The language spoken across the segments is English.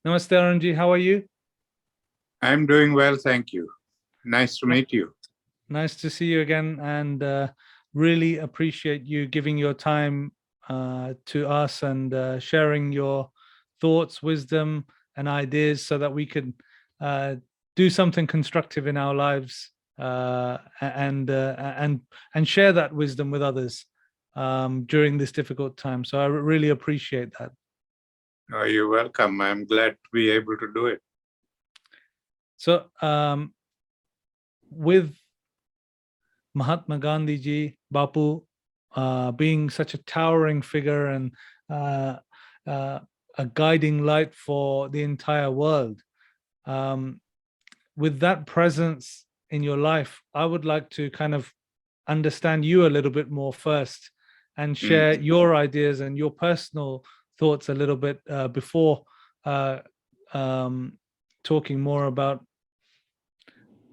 Namaste, Arunji. How are you? I'm doing well, thank you. Nice to meet you. Nice to see you again, and really appreciate you giving your time to us and sharing your thoughts, wisdom, and ideas so that we can do something constructive in our lives and share that wisdom with others during this difficult time. So I really appreciate that. Oh, you're welcome. I'm glad to be able to do it. So with Mahatma Gandhi ji, Bapu, being such a towering figure and a guiding light for the entire world, with that presence in your life, I would like to kind of understand you a little bit more first and share your ideas and your personal thoughts a little bit before talking more about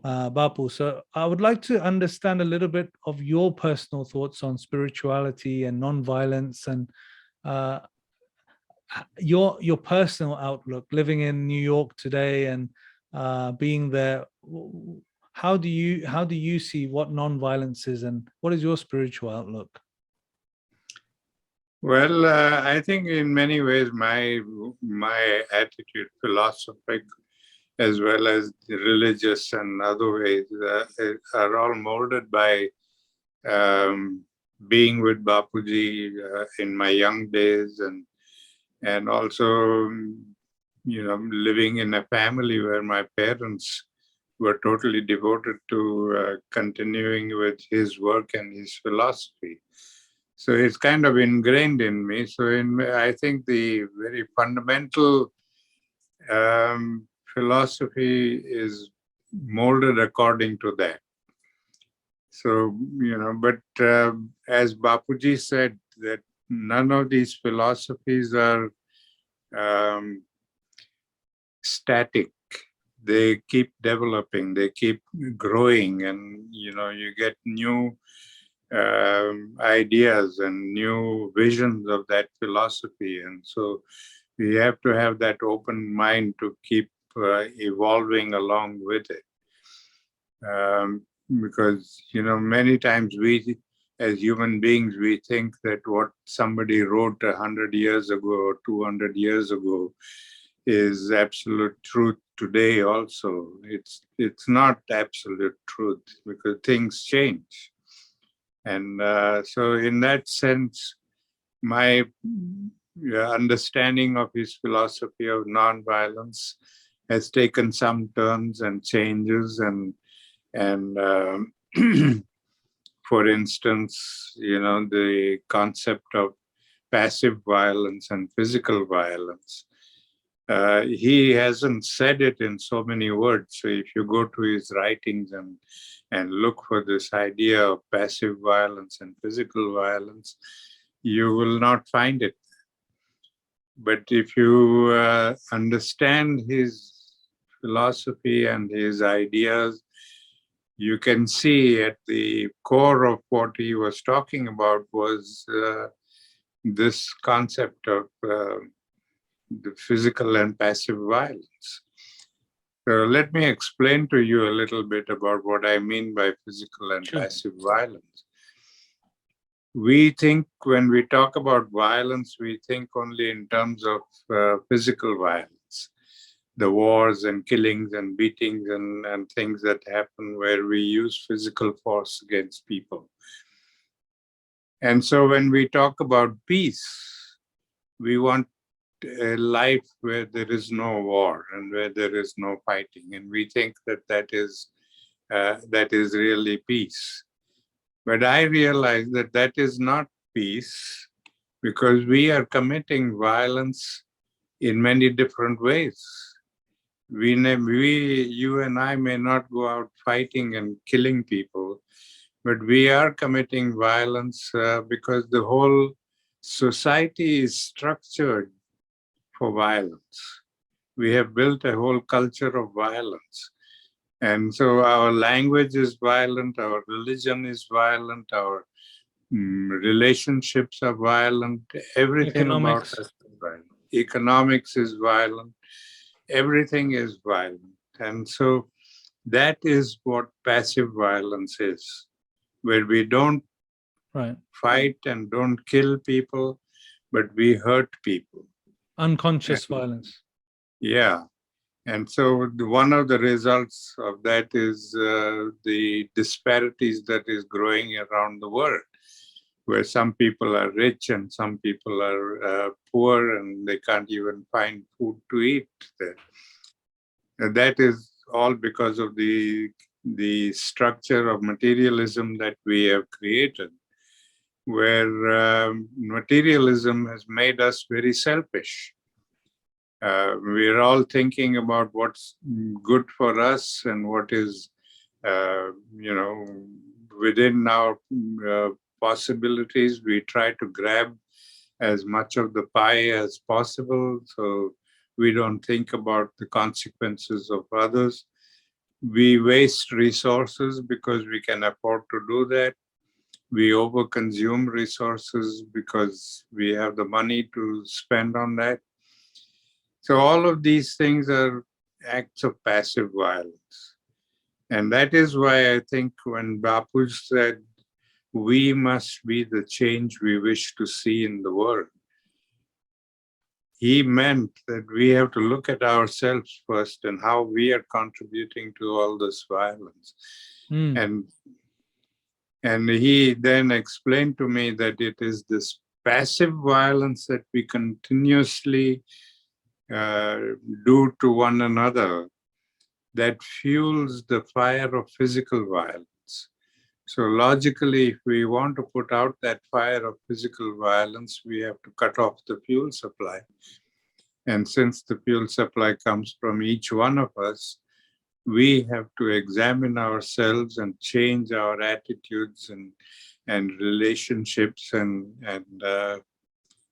Bapu. So I would like to understand a little bit of your personal thoughts on spirituality and non-violence and your personal outlook, living in New York today and being there. How do you see what non-violence is, and what is your spiritual outlook? Well, I think in many ways my attitude, philosophic as well as religious and other ways, are all molded by being with Bapuji in my young days, and also living in a family where my parents were totally devoted to continuing with his work and his philosophy. So it's kind of ingrained in me. So I think the very fundamental philosophy is molded according to that. So, but as Bapuji said, that none of these philosophies are static. They keep developing, they keep growing, and you get new ideas and new visions of that philosophy. And so we have to have that open mind to keep evolving along with it. Because many times we as human beings, we think that what somebody wrote 100 years ago or 200 years ago is absolute truth today also. It's not absolute truth, because things change. And so in that sense, my understanding of his philosophy of nonviolence has taken some turns and changes, and for instance, the concept of passive violence and physical violence. He hasn't said it in so many words. So if you go to his writings and look for this idea of passive violence and physical violence, you will not find it. But if you understand his philosophy and his ideas, you can see at the core of what he was talking about was this concept of the physical and passive violence. So let me explain to you a little bit about what I mean by physical and passive violence. We think when we talk about violence, we think only in terms of physical violence, the wars and killings and beatings and things that happen where we use physical force against people. And so when we talk about peace, we want a life where there is no war and where there is no fighting. And we think that is really peace. But I realize that is not peace, because we are committing violence in many different ways. You and I may not go out fighting and killing people, but we are committing violence because the whole society is structured for violence. We have built a whole culture of violence. And so our language is violent, our religion is violent, our relationships are violent, everything about us is violent. Economics is violent. everything is violent. And so that is what passive violence is, where we don't Right. fight and don't kill people, but we hurt people. Unconscious And violence. yeah. And so one of the results of that is the disparities that is growing around the world, where some people are rich and some people are poor and they can't even find food to eat there. And that is all because of the structure of materialism that we have created, where materialism has made us very selfish. We're all thinking about what's good for us and what is, you know, within our possibilities. We try to grab as much of the pie as possible, so we don't think about the consequences of others. We waste resources because we can afford to do that. We overconsume resources because we have the money to spend on that. So all of these things are acts of passive violence. And that is why I think when Bapu said, we must be the change we wish to see in the world, he meant that we have to look at ourselves first and how we are contributing to all this violence. Mm. And he then explained to me that it is this passive violence that we continuously do to one another that fuels the fire of physical violence. So logically, if we want to put out that fire of physical violence, we have to cut off the fuel supply. And since the fuel supply comes from each one of us, we have to examine ourselves and change our attitudes and relationships, and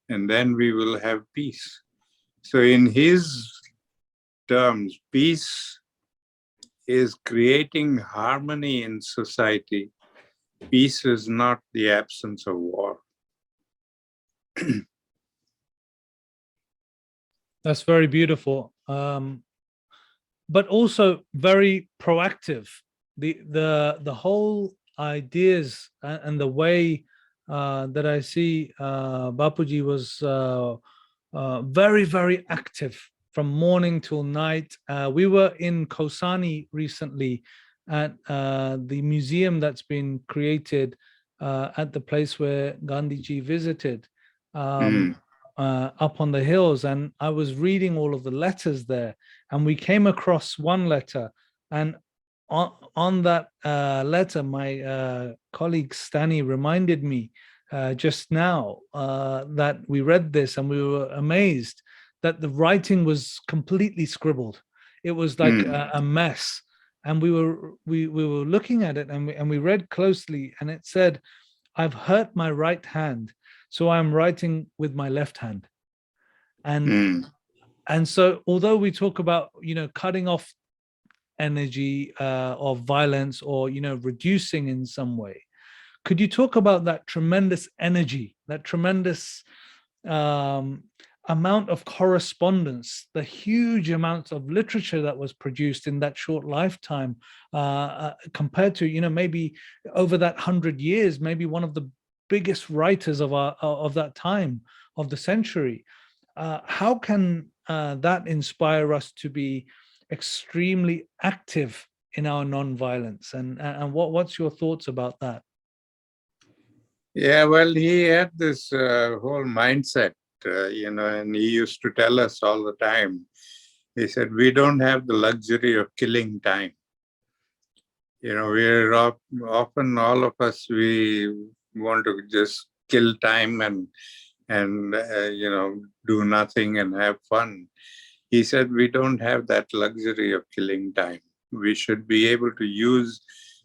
then we will have peace. So in his terms, peace is creating harmony in society. Peace is not the absence of war. That's very beautiful, but also very proactive. The whole ideas and the way that I see Bapuji was very, very active from morning till night. We were in Kosani recently at the museum that's been created at the place where Gandhiji visited. Mm, Up on the hills, and I was reading all of the letters there, and we came across one letter, and on that letter, my colleague Stani reminded me just now that we read this, and we were amazed that the writing was completely scribbled. It was like mm, a mess, and we were looking at it, and we read closely, and it said, "I've hurt my right hand, so I'm writing with my left hand." And mm. so although we talk about, cutting off energy of violence, or reducing in some way, could you talk about that tremendous energy, that tremendous um, amount of correspondence, the huge amounts of literature that was produced in that short lifetime, compared to, maybe over that 100 years, maybe one of the biggest writers of that time, of the century? How can that inspire us to be extremely active in our non-violence? And what's your thoughts about that? Yeah, well, he had this whole mindset, and he used to tell us all the time. He said, we don't have the luxury of killing time. We're often, all of us, we want to just kill time and do nothing and have fun. He said, we don't have that luxury of killing time. We should be able to use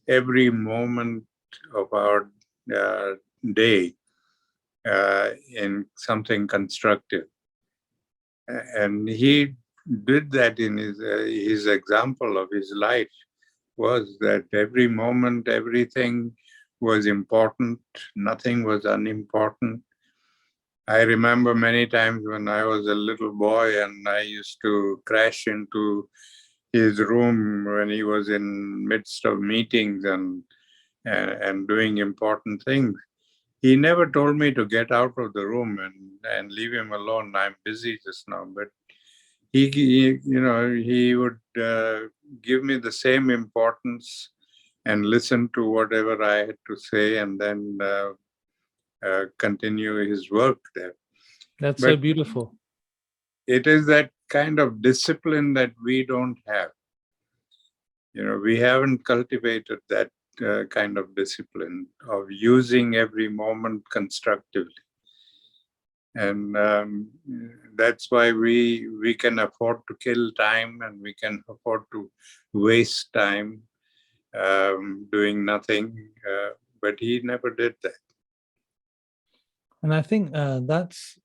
every moment of our day in something constructive. And he did that in his example of his life, was that every moment, everything was important, nothing was unimportant. I remember many times when I was a little boy and I used to crash into his room when he was in midst of meetings and doing important things. He never told me to get out of the room and leave him alone. I'm busy just now. But he would give me the same importance and listen to whatever I had to say and then continue his work there. That's so But beautiful. it is that kind of discipline that we don't have. We haven't cultivated that kind of discipline of using every moment constructively. And that's why we can afford to kill time and we can afford to waste time doing nothing. But he never did that. And I think that's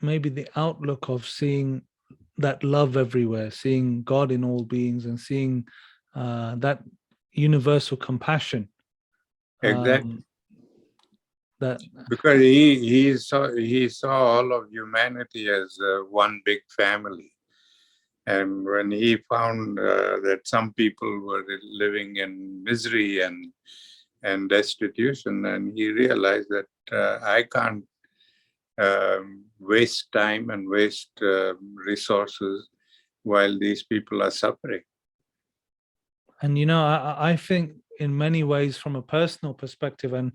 maybe the outlook of seeing that love everywhere, seeing God in all beings, and seeing that universal compassion. Exactly. That Because he saw all of humanity as one big family. And when he found that some people were living in misery and destitution, and he realized that I can't waste time and waste resources while these people are suffering. And I think in many ways, from a personal perspective, and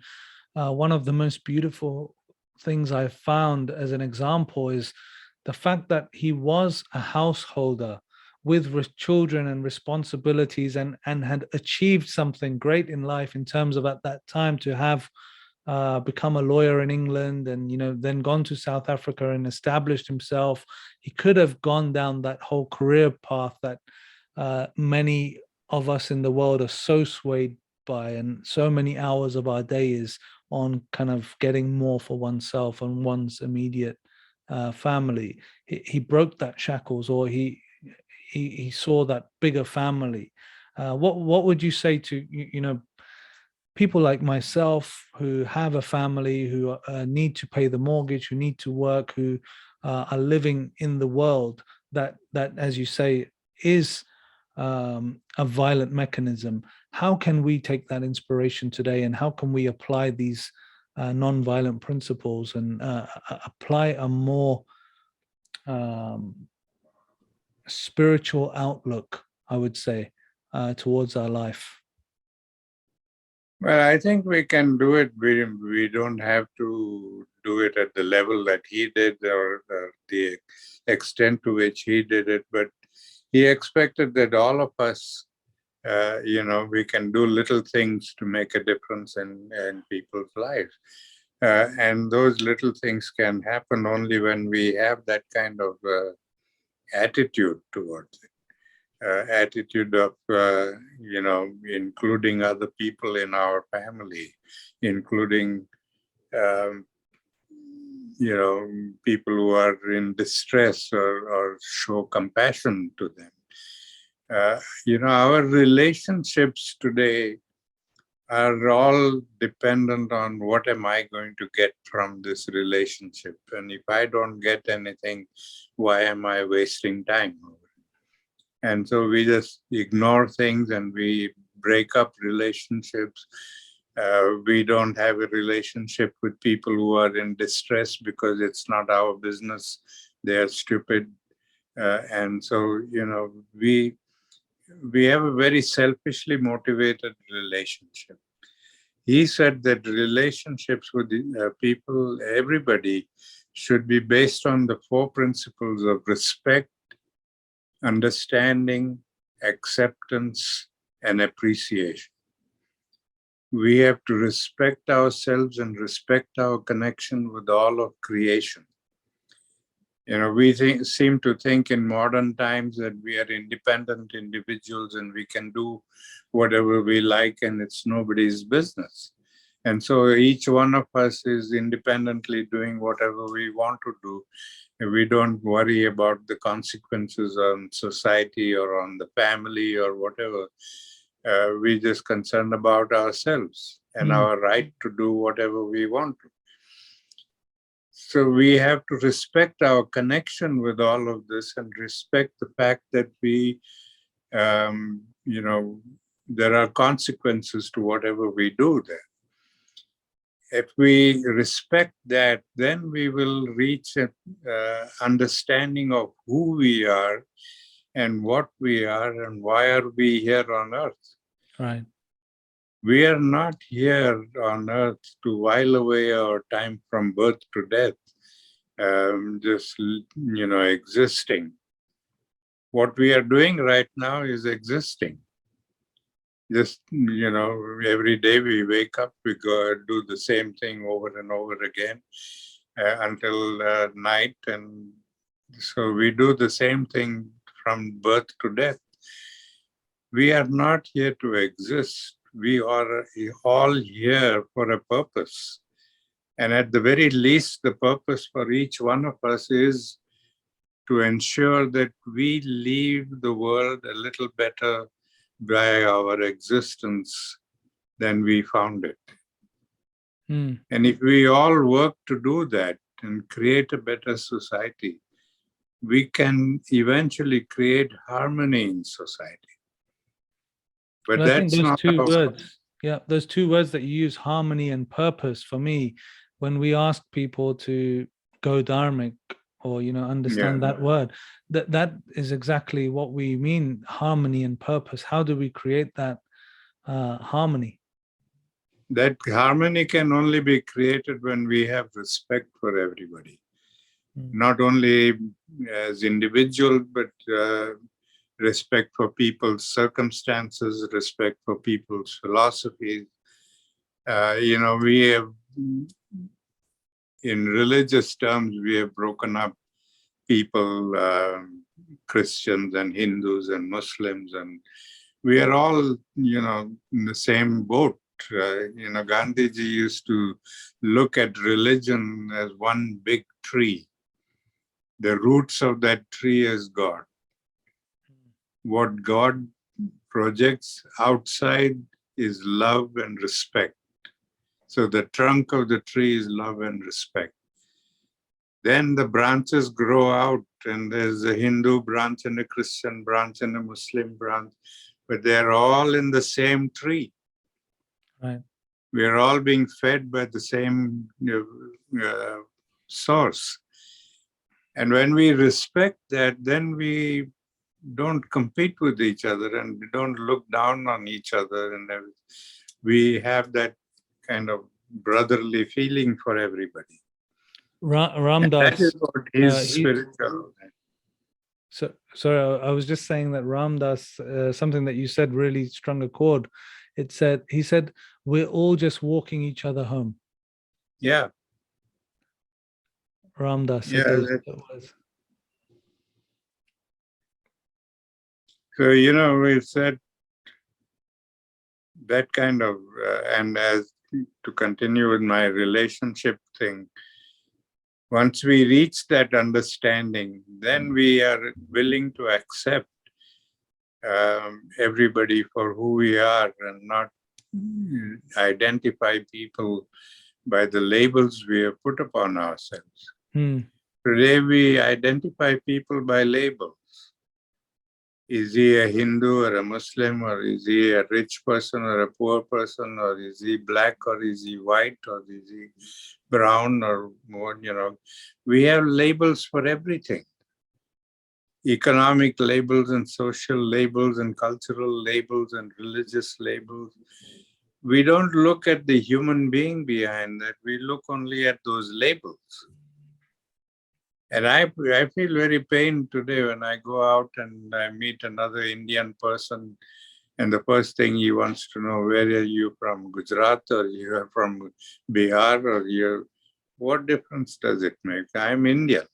one of the most beautiful things I found as an example is the fact that he was a householder with children and responsibilities, and had achieved something great in life in terms of at that time to have become a lawyer in England, and then gone to South Africa and established himself. He could have gone down that whole career path that many of us in the world are so swayed by, and so many hours of our day is on kind of getting more for oneself and one's immediate family. He broke that shackles, or he saw that bigger family. What would you say to people like myself who have a family, who need to pay the mortgage, who need to work, who are living in the world that, as you say, is a violent mechanism? How can we take that inspiration today, and how can we apply these non-violent principles and apply a more spiritual outlook, I would say, towards our life? Well, I think we can do it. We don't have to do it at the level that he did or the extent to which he did it, but he expected that all of us, we can do little things to make a difference in people's lives. And those little things can happen only when we have that kind of attitude towards it. Attitude of, including other people in our family, including, um, people who are in distress or show compassion to them. Our relationships today are all dependent on what am I going to get from this relationship. And if I don't get anything, why am I wasting time? And so we just ignore things and we break up relationships. We don't have a relationship with people who are in distress because it's not our business. They're stupid. And so, we have a very selfishly motivated relationship. He said that relationships with people, everybody, should be based on the 4 principles of respect, understanding, acceptance, and appreciation. We have to respect ourselves and respect our connection with all of creation. We seem to think in modern times that we are independent individuals and we can do whatever we like and it's nobody's business. And so each one of us is independently doing whatever we want to do. We don't worry about the consequences on society or on the family or whatever. We're just concerned about ourselves and our right to do whatever we want to. So we have to respect our connection with all of this and respect the fact that we, there are consequences to whatever we do there. If we respect that, then we will reach an understanding of who we are and what we are and why are we here on earth. Right. We are not here on earth to while away our time from birth to death, just, existing. What we are doing right now is existing. Just, every day we wake up, we go do the same thing over and over again until night. And so we do the same thing from birth to death. We are not here to exist. We are all here for a purpose. And at the very least, the purpose for each one of us is to ensure that we leave the world a little better by our existence than we found it. And if we all work to do that and create a better society, we can eventually create harmony in society. But Well, I think that's those not two our words, those two words that you use, harmony and purpose, for me, when we ask people to go dharmic or understand that word, that is exactly what we mean, harmony and purpose. How do we create that harmony? That harmony can only be created when we have respect for everybody, not only as individuals, but respect for people's circumstances, respect for people's philosophies. We have, in religious terms, we have broken up people, Christians and Hindus and Muslims, and we are all, in the same boat. Gandhiji used to look at religion as one big tree. The roots of that tree is God. What God projects outside is love and respect. So the trunk of the tree is love and respect. Then the branches grow out, and there's a Hindu branch and a Christian branch and a Muslim branch, but they're all in the same tree. Right. We are all being fed by the same source. And when we respect that, then we don't compete with each other and we don't look down on each other. And we have that kind of brotherly feeling for everybody. Ram Dass, that is what is spiritual. So I was just saying that Ram Dass, something that you said really strung a chord. He said, we're all just walking each other home. Yeah. Ram Dass said those words. So, it's that kind of, and as to continue with my relationship thing, once we reach that understanding, then we are willing to accept everybody for who we are and not identify people by the labels we have put upon ourselves. Today we identify people by labels. Is he a Hindu or a Muslim, or is he a rich person or a poor person, or is he black or is he white, or is he brown or more, we have labels for everything. Economic labels and social labels and cultural labels and religious labels. We don't look at the human being behind that. We look only at those labels. And I feel very pained today when I go out and I meet another Indian person, and the first thing he wants to know, where are you from, Gujarat, or you are from Bihar, or you? What difference does it make? I'm Indian.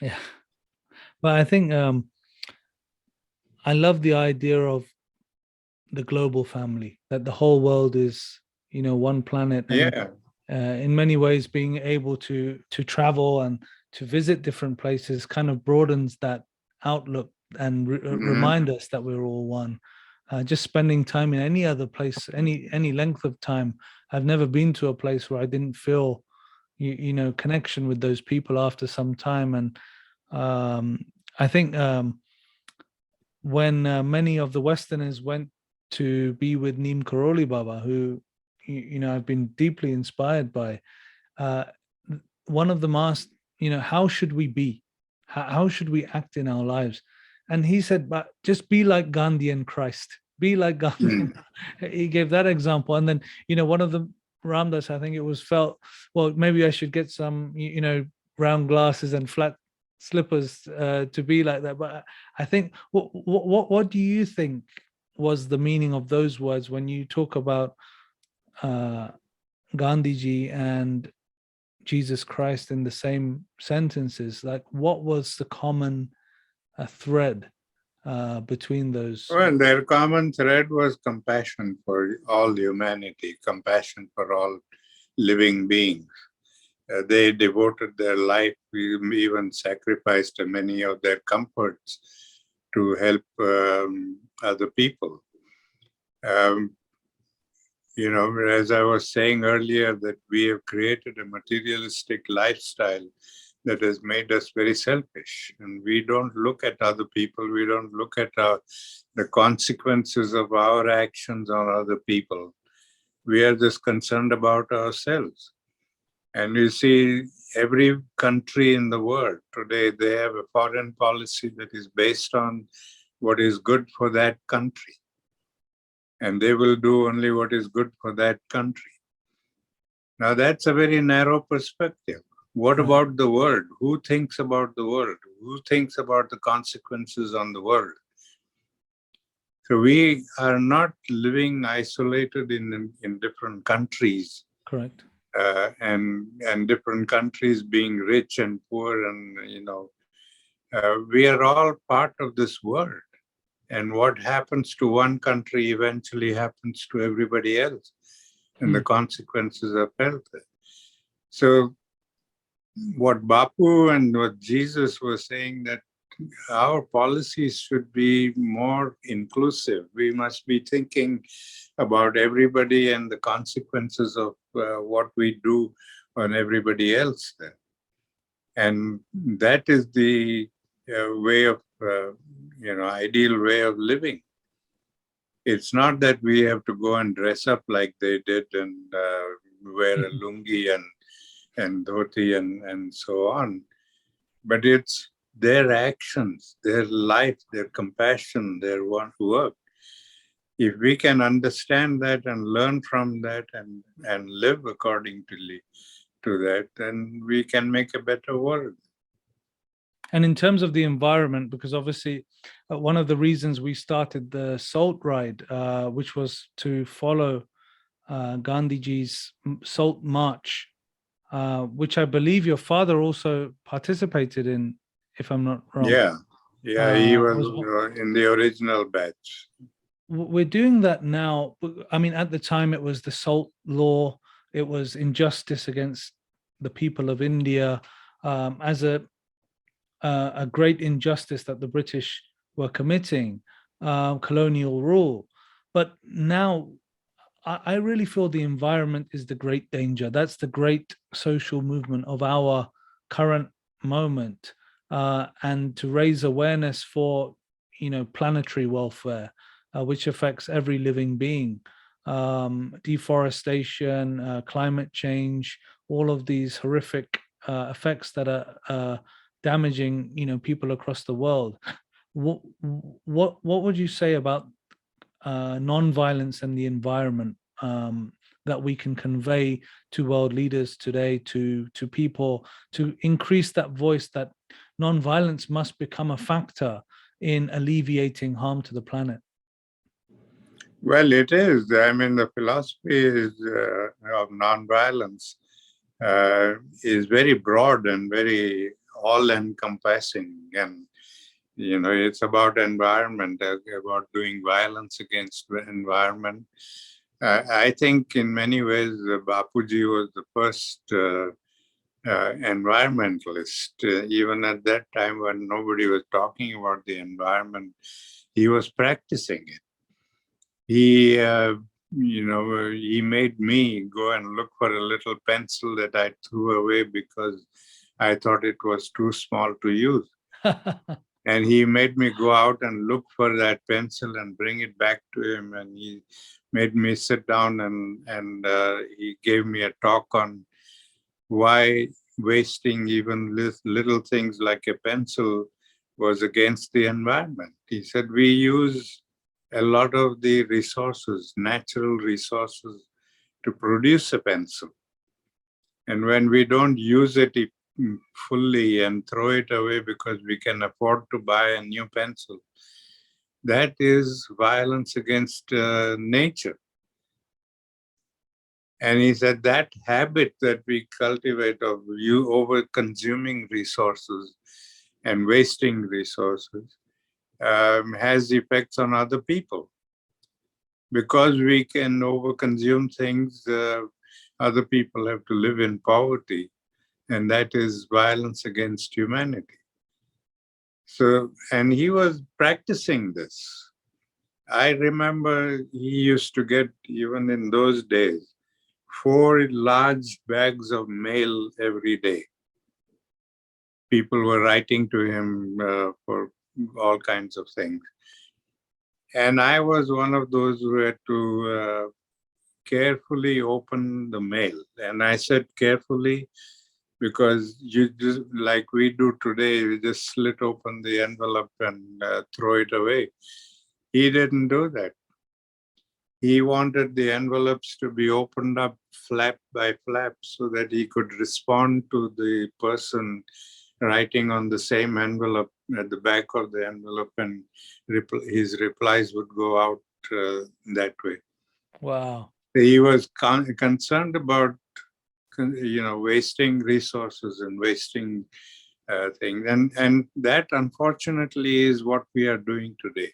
Yeah. But I think I love the idea of the global family, that the whole world is, one planet. And, in many ways, being able to travel and to visit different places kind of broadens that outlook and remind us that we're all one. just spending time in any other place, any length of time. I've never been to a place where I didn't feel, connection with those people after some time. And I think when many of the Westerners went to be with Neem Karoli Baba, who I've been deeply inspired by, uh, one of them asked, how should we be? How should we act in our lives? And he said, but just be like Gandhi and Christ. Be like Gandhi. Mm. He gave that example. And then, one of them, Ramdas, I think it was, felt, well, maybe I should get some, round glasses and flat slippers to be like that. But I think, what do you think was the meaning of those words when you talk about Gandhiji and Jesus Christ in the same sentences? Like, what was the common thread between those? Well, their common thread was compassion for all humanity, compassion for all living beings. They devoted their life, even sacrificed many of their comforts to help other people. As I was saying earlier, that we have created a materialistic lifestyle that has made us very selfish. And we don't look at other people. We don't look at the consequences of our actions on other people. We are just concerned about ourselves. And you see, every country in the world today, they have a foreign policy that is based on what is good for that country. And they will do only what is good for that country. Now, that's a very narrow perspective. What about the world? Who thinks about the world? Who thinks about the consequences on the world? So we are not living isolated in different countries. Correct. And different countries being rich and poor, and we are all part of this world. And what happens to one country eventually happens to everybody else, and the consequences are felt there. So what Bapu and what Jesus were saying, that our policies should be more inclusive. We must be thinking about everybody and the consequences of what we do on everybody else then. And that is the way of, ideal way of living. It's not that we have to go and dress up like they did and wear a lungi and dhoti and so on. But it's their actions, their life, their compassion, their work. If we can understand that and learn from that and live accordingly to that, then we can make a better world. And in terms of the environment, because obviously one of the reasons we started the Salt Ride, which was to follow Gandhiji's Salt March, which I believe your father also participated in, if I'm not wrong. Yeah, he was in the original batch. We're doing that now. I mean, at the time, it was the Salt Law. It was injustice against the people of India, as a great injustice that the British were committing, colonial rule. But now I really feel the environment is the great danger. That's the great social movement of our current moment, and to raise awareness for, planetary welfare, which affects every living being, deforestation, climate change, all of these horrific effects that are damaging, people across the world. What would you say about non-violence and the environment, that we can convey to world leaders today, to people, to increase that voice that non-violence must become a factor in alleviating harm to the planet? Well, it is. I mean, the philosophy of non-violence is very broad and very all-encompassing, and it's about environment, about doing violence against the environment. I think in many ways Bapuji was the first environmentalist. Even at that time when nobody was talking about the environment, he was practicing it. he made me go and look for a little pencil that I threw away because I thought it was too small to use. And he made me go out and look for that pencil and bring it back to him. And he made me sit down and he gave me a talk on why wasting even little things like a pencil was against the environment. He said we use a lot of the resources, natural resources, to produce a pencil. And when we don't use it fully and throw it away because we can afford to buy a new pencil, that is violence against nature. And he said that habit that we cultivate of you over consuming resources and wasting resources has effects on other people. Because we can overconsume things, other people have to live in poverty, and that is violence against humanity. So, and he was practicing this. I remember he used to get, even in those days, 4 large bags of mail every day. People were writing to him for all kinds of things. And I was one of those who had to carefully open the mail. And I said carefully because you just, like we do today, we just slit open the envelope and throw it away. He didn't do that. He wanted the envelopes to be opened up flap by flap so that he could respond to the person writing on the same envelope at the back of the envelope, and his replies would go out that way. Wow. He was concerned about wasting resources and wasting things, and that unfortunately is what we are doing today.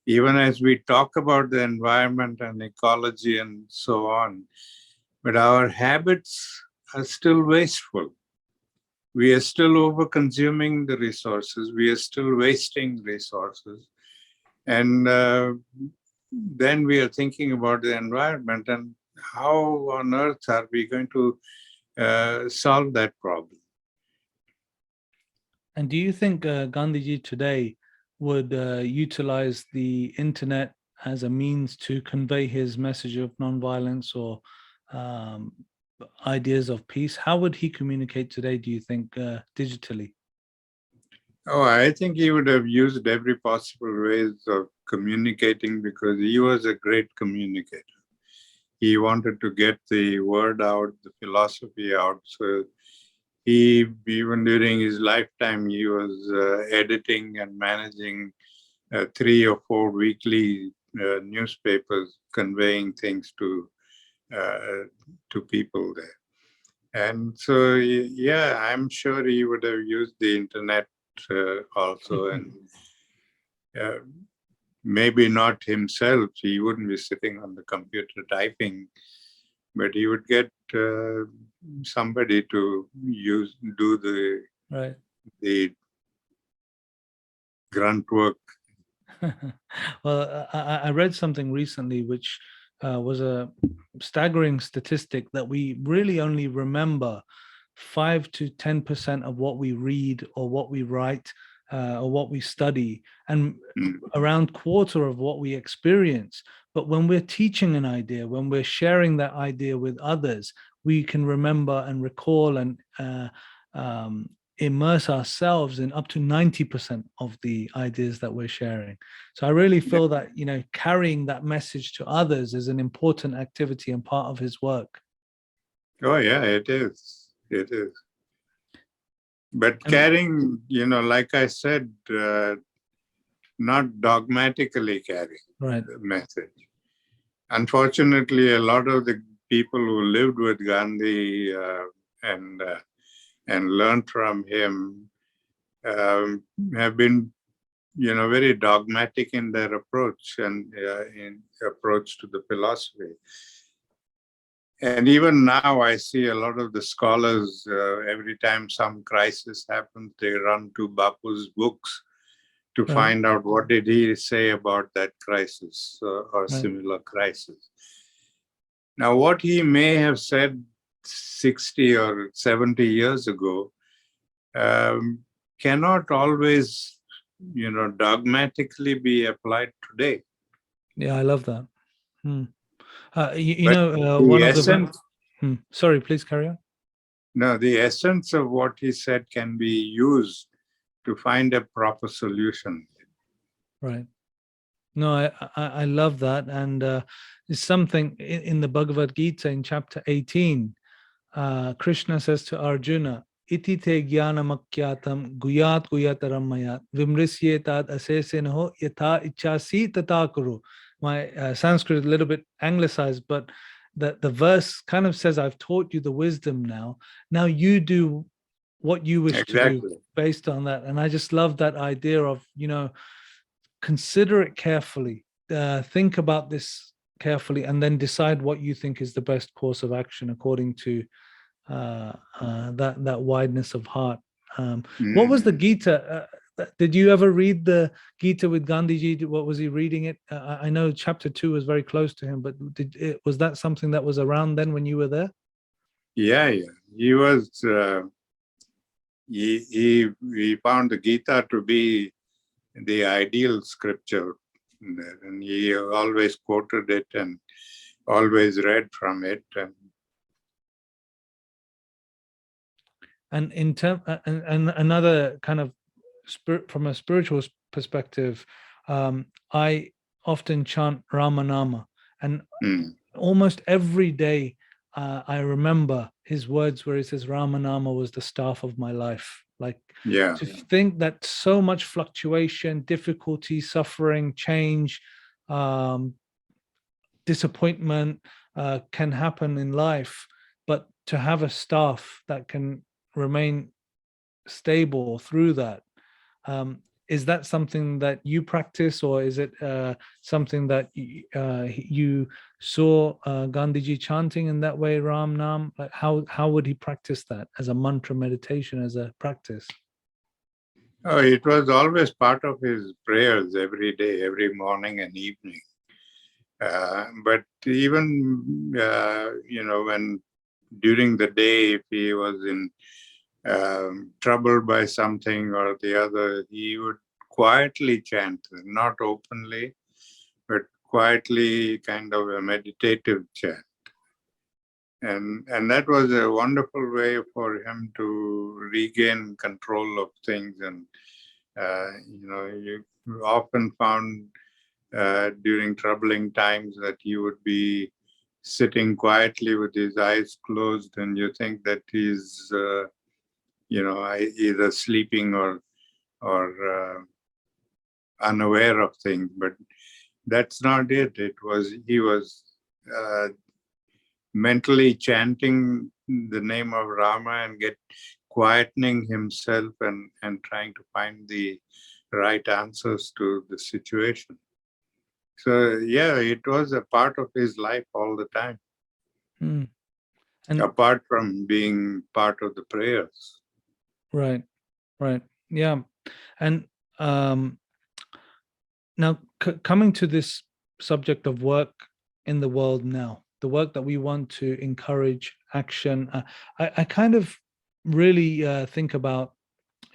Even as we talk about the environment and ecology and so on, but our habits are still wasteful. We are still over-consuming the resources. We are still wasting resources. And then we are thinking about the environment and how on earth are we going to solve that problem? And do you think Gandhiji today would utilize the internet as a means to convey his message of nonviolence or um, ideas of peace? How would he communicate today, do you think, digitally? Oh, I think he would have used every possible ways of communicating because he was a great communicator. He wanted to get the word out, the philosophy out. So he, even during his lifetime, he was editing and managing 3 or 4 weekly newspapers, conveying things to people there. And so, yeah, I'm sure he would have used the internet also, and maybe not himself. He wouldn't be sitting on the computer typing, but he would get somebody to do the grunt work. Well, I read something recently which was a staggering statistic that we really only remember 5 to 10% of what we read or what we write or what we study, and around quarter of what we experience. But when we're teaching an idea, when we're sharing that idea with others, we can remember and recall and immerse ourselves in up to 90% of the ideas that we're sharing. So I really feel that, carrying that message to others is an important activity and part of his work. Oh, yeah, it is. It is. But carrying, like I said, not dogmatically carrying the message. Unfortunately, a lot of the people who lived with Gandhi and learned from him have been, very dogmatic in their approach and in approach to the philosophy. And even now, I see a lot of the scholars, every time some crisis happens, they run to Bapu's books to find out what did he say about that crisis or similar crisis. Now, what he may have said 60 or 70 years ago cannot always, dogmatically be applied today. Yeah, I love that. But One the of essence, sorry, please carry on. no, the essence of what he said can be used to find a proper solution. Right. No, I love that. And it's something in the Bhagavad Gita in chapter 18, Krishna says to Arjuna, Iti te jnanamakyatam guyat guyataram mayat vimrisyetad asesenoho yatha ichasi tata kuru. My Sanskrit is a little bit anglicized, but the verse kind of says, I've taught you the wisdom now. Now you do what you wish to do based on that. And I just love that idea of, consider it carefully, think about this carefully, and then decide what you think is the best course of action according to that wideness of heart. What was the Gita? Did you ever read the Gita with Gandhiji? What was he reading it? I know chapter 2 was very close to him, but was that something that was around then when you were there? Yeah. He was. He found the Gita to be the ideal scripture, and he always quoted it and always read from it. And in term, and another kind of from a spiritual perspective, I often chant Ramanama, and almost every day I remember his words where he says Ramanama was the staff of my life. Like, to think that so much fluctuation, difficulty, suffering, change, disappointment can happen in life, but to have a staff that can remain stable through that, is that something that you practice, or is it something that you saw Gandhiji chanting in that way, Ram Nam? Like, how would he practice that as a mantra meditation, as a practice? Oh, it was always part of his prayers every day, every morning and evening. But even when during the day, if he was in troubled by something or the other, he would quietly chant, not openly, but quietly, kind of a meditative chant. And that was a wonderful way for him to regain control of things. And, you often found during troubling times that he would be sitting quietly with his eyes closed, and you think that he's either sleeping or unaware of things, but that's not it. He was mentally chanting the name of Rama and quietening himself and trying to find the right answers to the situation. So yeah, it was a part of his life all the time, and apart from being part of the prayers. Right. Yeah. And now coming to this subject of work in the world now, the work that we want to encourage action, I kind of really think about,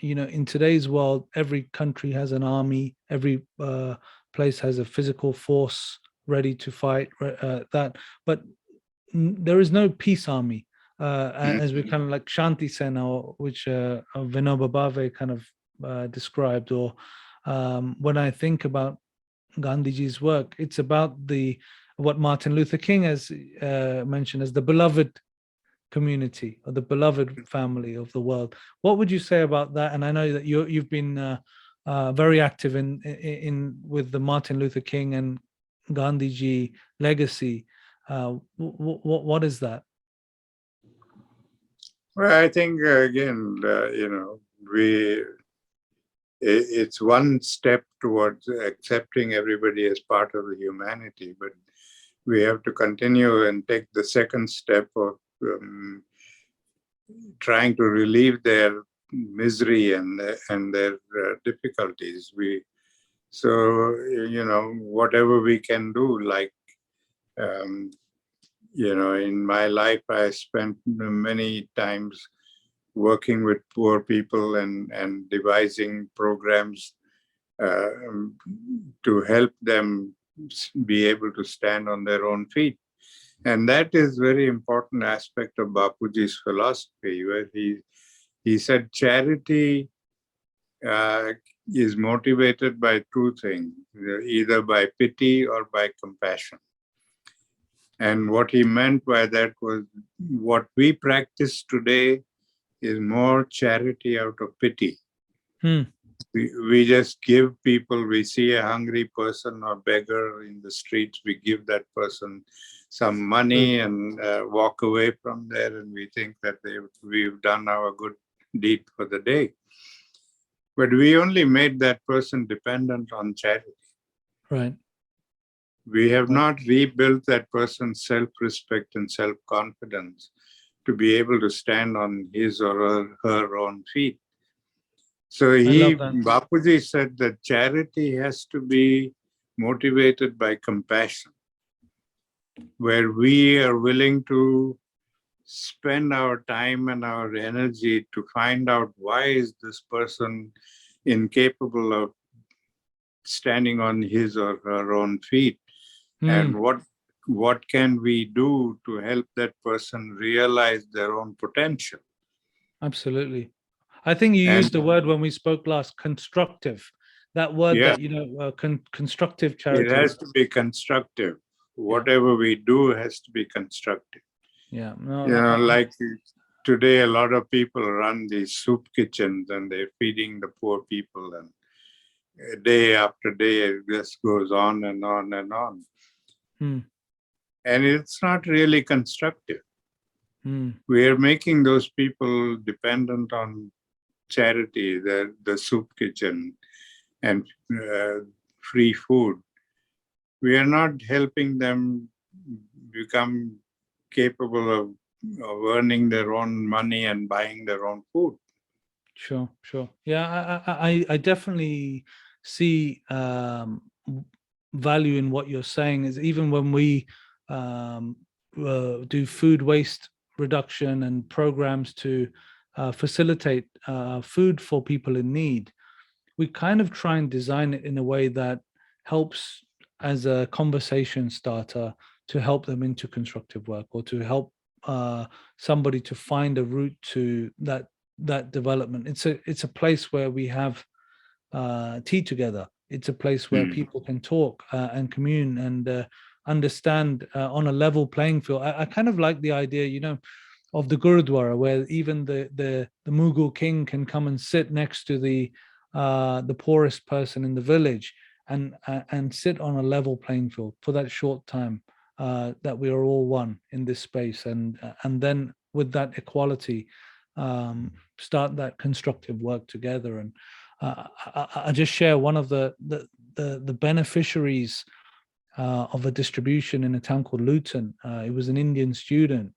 in today's world, every country has an army, every place has a physical force ready to fight that, but there is no peace army. As we kind of like Shanti Sena, which Vinoba Bhave kind of described, or when I think about Gandhiji's work, it's about what Martin Luther King has mentioned as the beloved community, or the beloved family of the world. What would you say about that? And I know that you've been very active in with the Martin Luther King and Gandhiji legacy. What is that? Well, I think again, it's one step towards accepting everybody as part of the humanity, but we have to continue and take the second step of trying to relieve their misery and their difficulties. So whatever we can do, like in my life, I spent many times working with poor people and devising programs uh, to help them be able to stand on their own feet. And that is very important aspect of Bapuji's philosophy, where he said charity uh, is motivated by two things, either by pity or by compassion. And what he meant by that was what we practice today is more charity out of pity. We just give people, we see a hungry person or beggar in the streets, we give that person some money and walk away from there, and we think that we've done our good deed for the day. But we only made that person dependent on charity. Right. We have not rebuilt that person's self-respect and self-confidence to be able to stand on his or her own feet. So Bapuji said that charity has to be motivated by compassion, where we are willing to spend our time and our energy to find out why is this person incapable of standing on his or her own feet, and what can we do to help that person realize their own potential. Absolutely. I think you used the word when we spoke last, constructive. That word that, constructive charity. It has to be constructive. Whatever we do has to be constructive. Yeah. Like today, a lot of people run these soup kitchens and they're feeding the poor people, and day after day, it just goes on and on and on. And it's not really constructive. We are making those people dependent on charity, the soup kitchen and free food. We are not helping them become capable of earning their own money and buying their own food. Sure. Yeah, I definitely see value in what you're saying. Is even when we do food waste reduction and programs to facilitate food for people in need, we kind of try and design it in a way that helps as a conversation starter to help them into constructive work, or to help somebody to find a route to that development. It's a place where we have tea together. It's a place where people can talk and commune and understand on a level playing field. I kind of like the idea, of the Gurudwara, where even the Mughal king can come and sit next to the poorest person in the village and sit on a level playing field for that short time, that we are all one in this space, and then with that equality, start that constructive work together. And I just share one of the beneficiaries of a distribution in a town called Luton. He was an Indian student,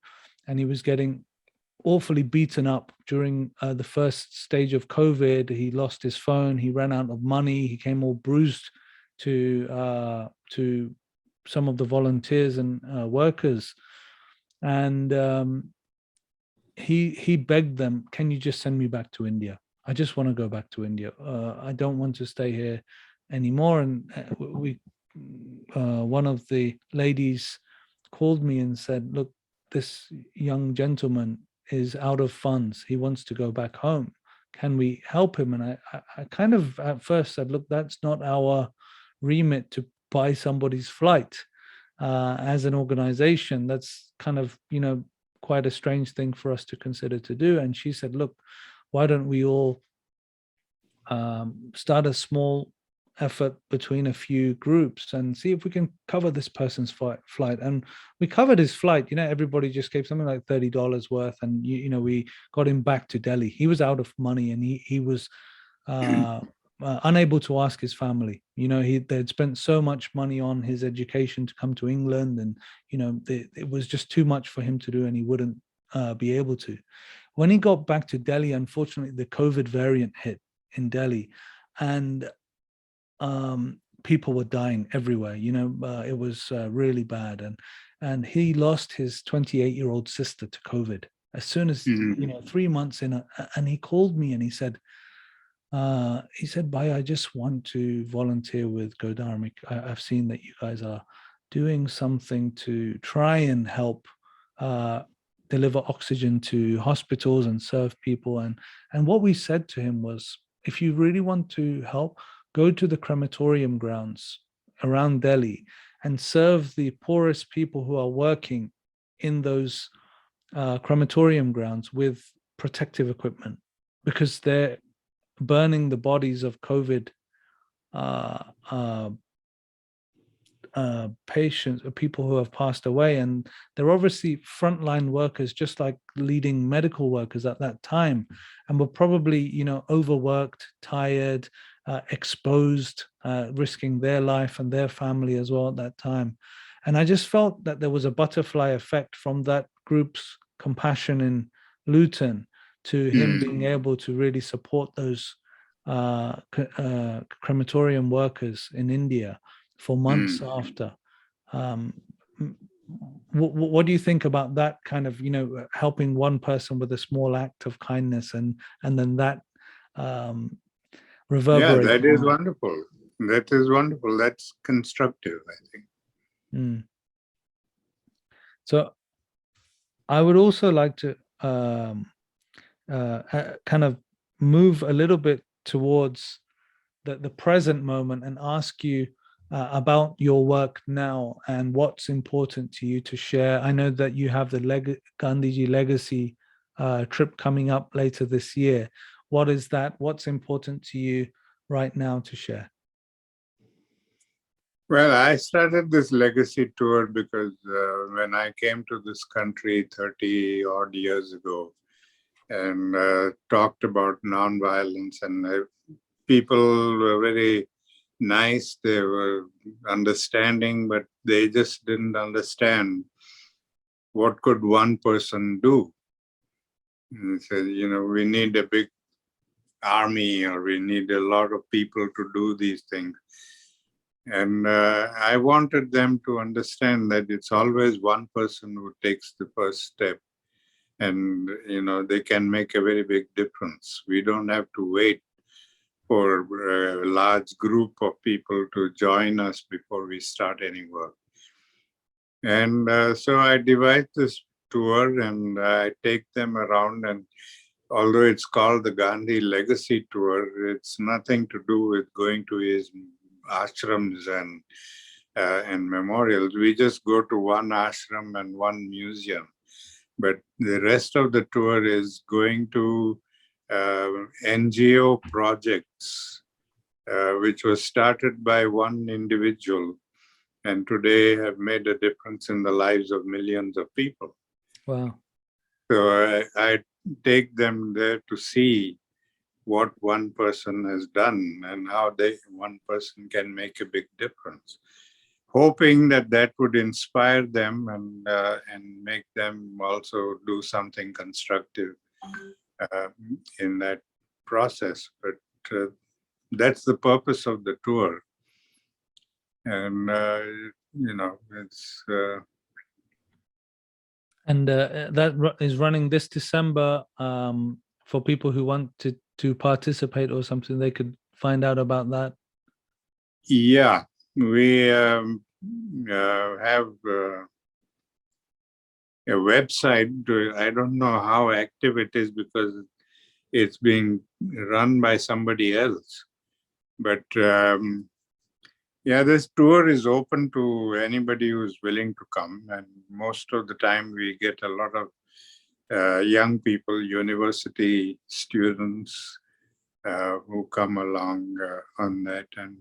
and he was getting awfully beaten up during the first stage of COVID. He lost his phone. He ran out of money. He came all bruised to some of the volunteers and workers, and he begged them, "Can you just send me back to India? I just want to go back to India. I don't want to stay here anymore." And one of the ladies called me and said, "Look, this young gentleman is out of funds. He wants to go back home. Can we help him?" And I kind of at first said, "Look, that's not our remit to buy somebody's flight as an organization. That's kind of, quite a strange thing for us to consider to do." And she said, "Look, why don't we all start a small effort between a few groups and see if we can cover this person's flight." And we covered his flight. Everybody just gave something like $30 worth, and we got him back to Delhi. He was out of money, and he was unable to ask his family. They'd spent so much money on his education to come to England, and it was just too much for him to do, and he wouldn't be able to. when he got back to Delhi, unfortunately, the COVID variant hit in Delhi, and people were dying everywhere. It was really bad, and he lost his 28-year-old sister to COVID as soon as 3 months in. And he called me and he said, Bhai, I just want to volunteer with Go Dharmic. I've seen that you guys are doing something to try and help deliver oxygen to hospitals and serve people. And what we said to him was, if you really want to help, go to the crematorium grounds around Delhi and serve the poorest people who are working in those crematorium grounds with protective equipment, because they're burning the bodies of COVID patients, people who have passed away, and they're obviously frontline workers, just like leading medical workers at that time, and were probably overworked, tired, exposed, risking their life and their family as well at that time. And I just felt that there was a butterfly effect from that group's compassion in Luton to him being able to really support those crematorium workers in India for months after. What do you think about that kind of, helping one person with a small act of kindness, and then that reverberate? Yeah, that is wonderful. That is wonderful. That's constructive, I think. So I would also like to kind of move a little bit towards the present moment and ask you about your work now and what's important to you to share. I know that you have the Gandhiji Legacy trip coming up later this year. What is that? What's important to you right now to share? Well, I started this legacy tour because when I came to this country 30 odd years ago and talked about nonviolence, and people were very nice, they were understanding, but they just didn't understand what could one person do. And they said, we need a big army, or we need a lot of people to do these things. And I wanted them to understand that it's always one person who takes the first step, and they can make a very big difference. We don't have to wait for a large group of people to join us before we start any work. And so I devise this tour and I take them around, and although it's called the Gandhi Legacy Tour, it's nothing to do with going to his ashrams and memorials. We just go to one ashram and one museum. But the rest of the tour is going to NGO projects, which was started by one individual, and today have made a difference in the lives of millions of people. Wow. So I take them there to see what one person has done and how one person can make a big difference, hoping that would inspire them and make them also do something constructive in that process. But that's the purpose of the tour. And, it's... And that is running this December. For people who want to participate or something, they could find out about that. Yeah, we have a website. I don't know how active it is because it's being run by somebody else. But this tour is open to anybody who's willing to come. And most of the time we get a lot of young people, university students who come along on that. And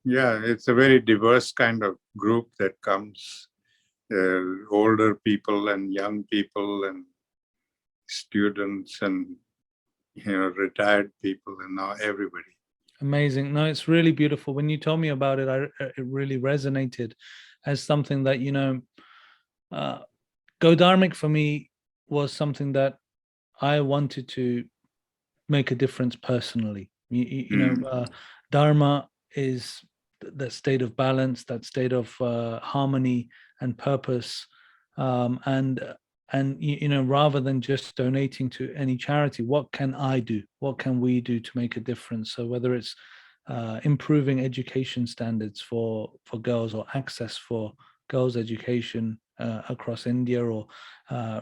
it's a very diverse kind of group that comes, older people and young people and students and retired people and now everybody. Amazing. No, it's really beautiful. When you told me about it, it really resonated as something that, Go Dharmic for me was something that I wanted to make a difference personally. Dharma is that state of balance, that state of harmony and purpose, and rather than just donating to any charity, what can I do? What can we do to make a difference? So whether it's improving education standards for girls, or access for girls' education across India, or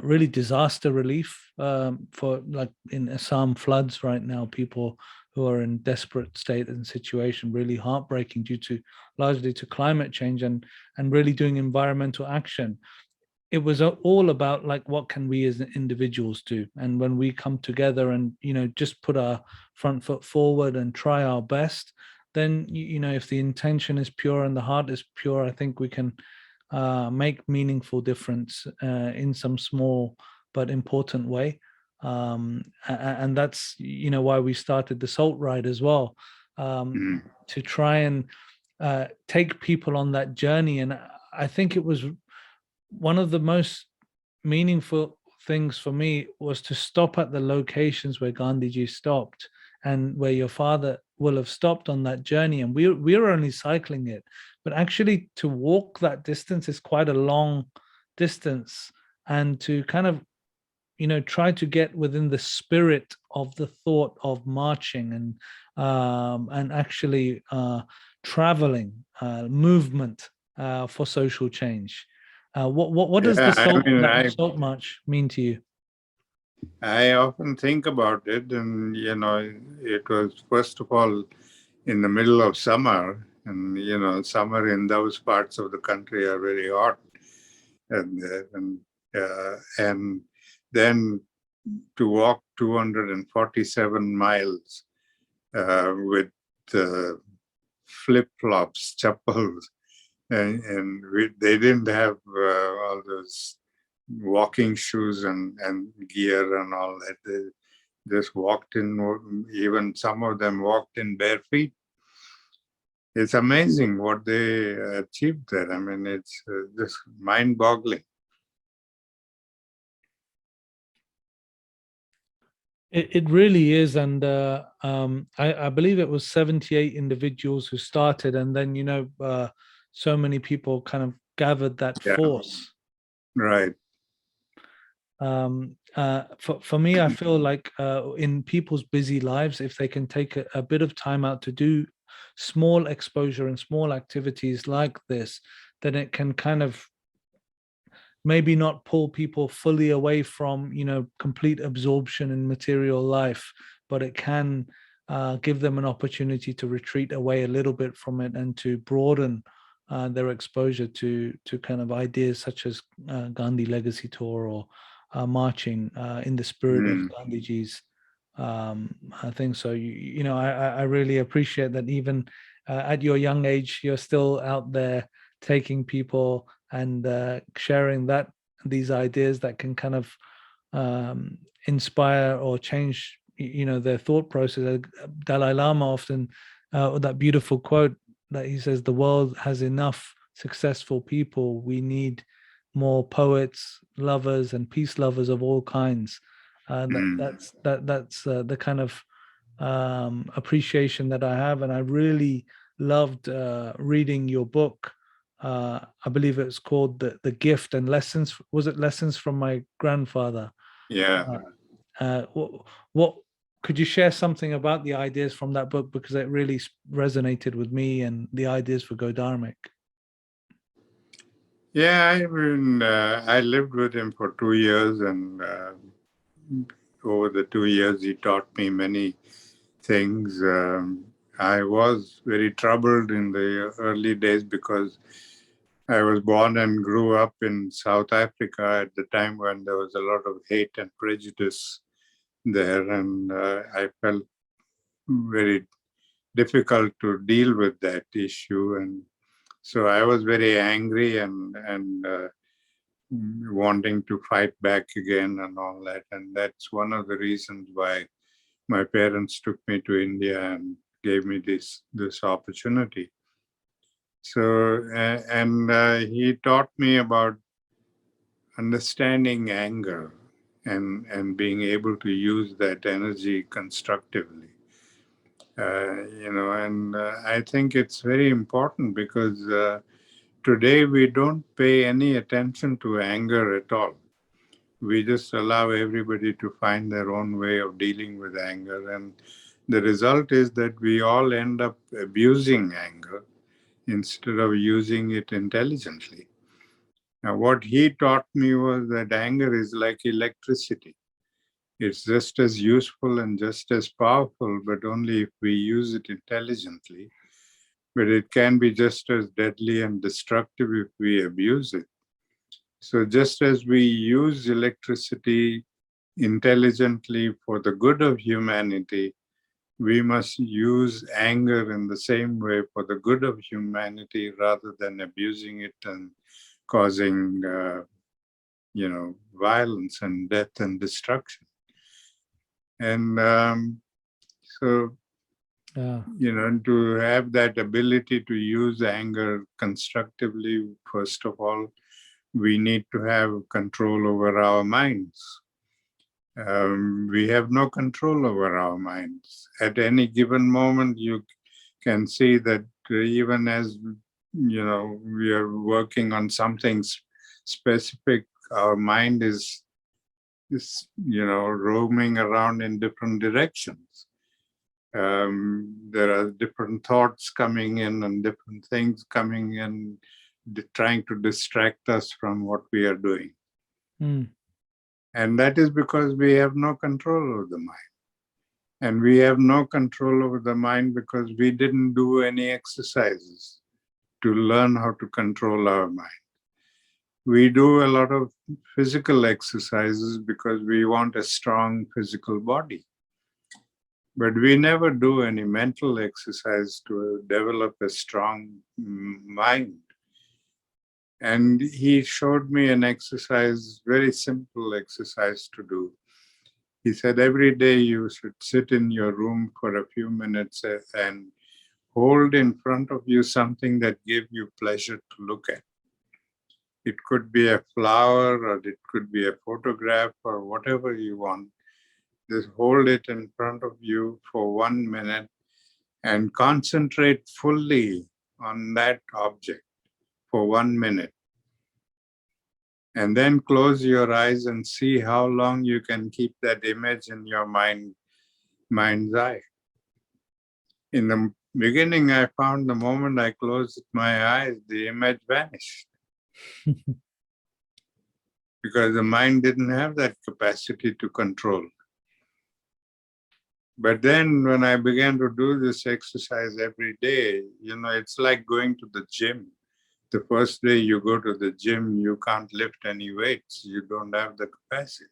really disaster relief for, like in Assam floods right now, people who are in desperate state and situation, really heartbreaking due to largely to climate change, and really doing environmental action. It was all about, like, what can we as individuals do? And when we come together and just put our front foot forward and try our best, then if the intention is pure and the heart is pure, I think we can make meaningful difference in some small but important way. And that's why we started the Salt Ride as well, to try and take people on that journey. And I think it was one of the most meaningful things for me was to stop at the locations where Gandhiji stopped, and where your father will have stopped on that journey. And we're only cycling it, but actually to walk that distance is quite a long distance, and to kind of try to get within the spirit of the thought of marching and actually traveling, movement for social change. What does the salt march mean to you? I often think about it, and it was first of all in the middle of summer, and summer in those parts of the country are very hot, and then to walk 247 miles with flip-flops, chappals, and they didn't have all those walking shoes and gear and all that. They just walked in, even some of them walked in bare feet. It's amazing what they achieved there. I mean, it's just mind-boggling. It really is. And I believe it was 78 individuals who started, and then so many people kind of gathered that force. Right. For me, I feel like in people's busy lives, if they can take a bit of time out to do small exposure and small activities like this, then it can kind of maybe not pull people fully away from complete absorption in material life, but it can give them an opportunity to retreat away a little bit from it, and to broaden their exposure to kind of ideas such as Gandhi Legacy Tour, or marching in the spirit of Gandhiji's thing. So I really appreciate that even at your young age, you're still out there taking people and sharing these ideas that can kind of inspire or change their thought process. Dalai Lama often that beautiful quote that he says, "The world has enough successful people. We need more poets, lovers, and peace lovers of all kinds." That's the kind of appreciation that I have. And I really loved reading your book. I believe it's called the Gift and Lessons. Was it Lessons from My Grandfather? Yeah. What could you share something about the ideas from that book, because it really resonated with me, and the ideas for Go Dharmic? Yeah, I mean, I lived with him for 2 years, and over the 2 years, he taught me many things. I was very troubled in the early days because I was born and grew up in South Africa at the time when there was a lot of hate and prejudice there, and I felt very difficult to deal with that issue. And so I was very angry and wanting to fight back again and all that. And that's one of the reasons why my parents took me to India and gave me this opportunity. So, and he taught me about understanding anger. and being able to use that energy constructively. And I think it's very important because today we don't pay any attention to anger at all. We just allow everybody to find their own way of dealing with anger. And the result is that we all end up abusing anger instead of using it intelligently. Now, what he taught me was that anger is like electricity. It's just as useful and just as powerful, but only if we use it intelligently. But it can be just as deadly and destructive if we abuse it. So, just as we use electricity intelligently for the good of humanity, we must use anger in the same way for the good of humanity rather than abusing it and causing, violence and death and destruction. And so, to have that ability to use anger constructively, first of all, we need to have control over our minds. We have no control over our minds. At any given moment, you can see that even as we are working on something specific, our mind is roaming around in different directions. There are different thoughts coming in and different things coming in, trying to distract us from what we are doing. And that is because we have no control over the mind. And we have no control over the mind because we didn't do any exercises to learn how to control our mind. We do a lot of physical exercises because we want a strong physical body. But we never do any mental exercise to develop a strong mind. And he showed me an exercise, very simple exercise to do. He said, every day you should sit in your room for a few minutes and hold in front of you something that gives you pleasure to look at. It could be a flower or it could be a photograph or whatever you want. Just hold it in front of you for 1 minute and concentrate fully on that object for 1 minute. And then close your eyes and see how long you can keep that image in your mind's eye. In the beginning, I found the moment I closed my eyes, the image vanished. Because the mind didn't have that capacity to control. But then when I began to do this exercise every day, it's like going to the gym. The first day you go to the gym, you can't lift any weights. You don't have the capacity.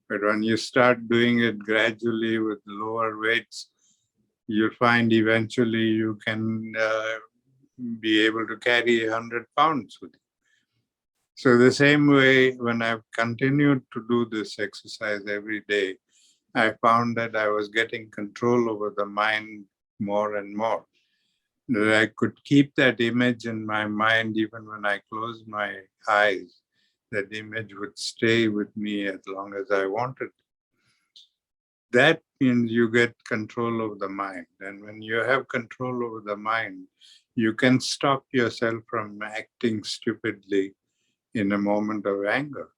But when you start doing it gradually with lower weights, you find eventually you can be able to carry 100 pounds with you. So the same way, when I've continued to do this exercise every day, I found that I was getting control over the mind more and more. That I could keep that image in my mind even when I closed my eyes. That image would stay with me as long as I wanted. That means you get control over the mind. And when you have control over the mind, you can stop yourself from acting stupidly in a moment of anger.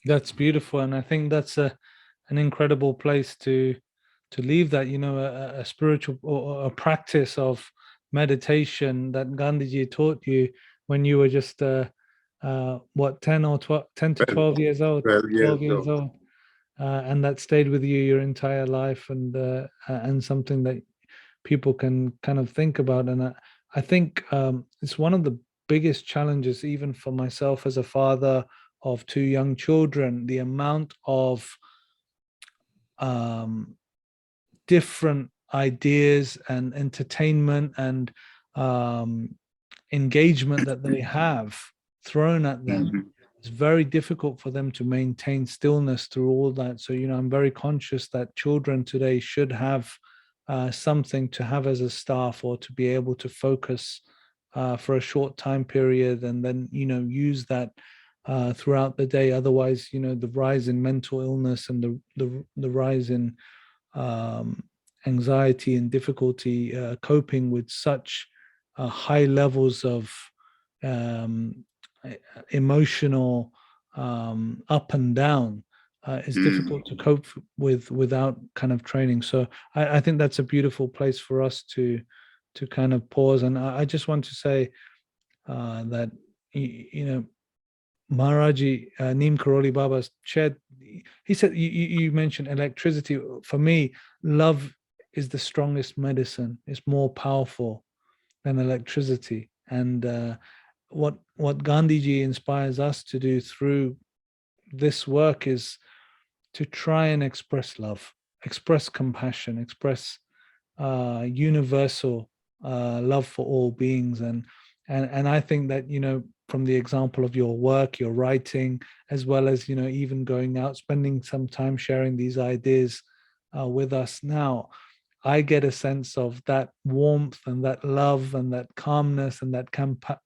That's beautiful, and I think that's an incredible place to leave that. A spiritual or a practice of meditation that Gandhiji taught you when you were just 10 or 12, 10 to 12 years old, 12 years old, and that stayed with you your entire life, and something that people can kind of think about. And I think it's one of the biggest challenges, even for myself as a father of 2 young children, the amount of different ideas and entertainment and engagement that they have thrown at them. It's very difficult for them to maintain stillness through all that. So, I'm very conscious that children today should have something to have as a staff, or to be able to focus for a short time period, and then use that throughout the day. Otherwise, the rise in mental illness and the rise in anxiety and difficulty coping with such high levels of emotional up and down is difficult to cope with without kind of training. So I think that's a beautiful place for us to kind of pause. And I just want to say that Maharaji Neem Karoli Baba shared. He said, you mentioned electricity. For me, love is the strongest medicine. It's more powerful than electricity. And what Gandhiji inspires us to do through this work is to try and express love, express compassion, express universal love for all beings. And I think that, from the example of your work, your writing, as well as, even going out, spending some time sharing these ideas with us now, I get a sense of that warmth and that love and that calmness and that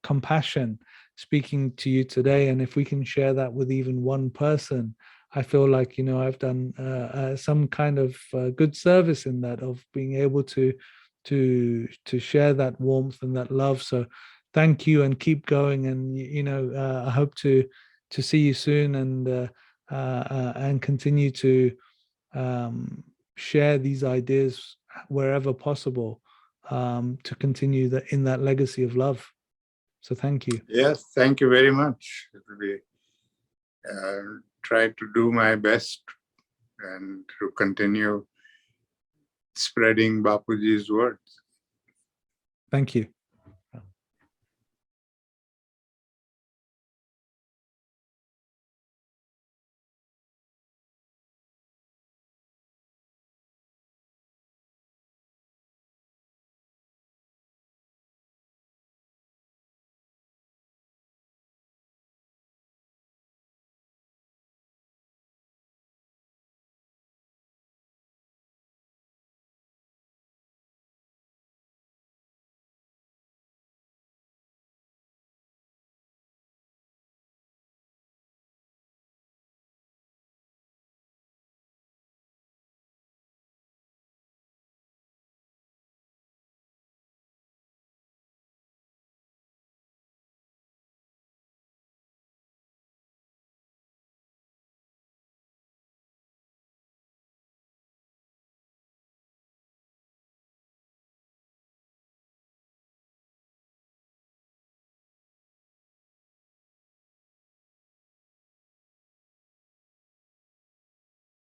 compassion speaking to you today. And if we can share that with even one person, I feel like, I've done some kind of good service in that, of being able to share that warmth and that love. So thank you, and keep going. And I hope to see you soon, and continue to share these ideas wherever possible, to continue in that legacy of love. So thank you. Yes, thank you very much. We try to do my best and to continue spreading Bapuji's words. Thank you.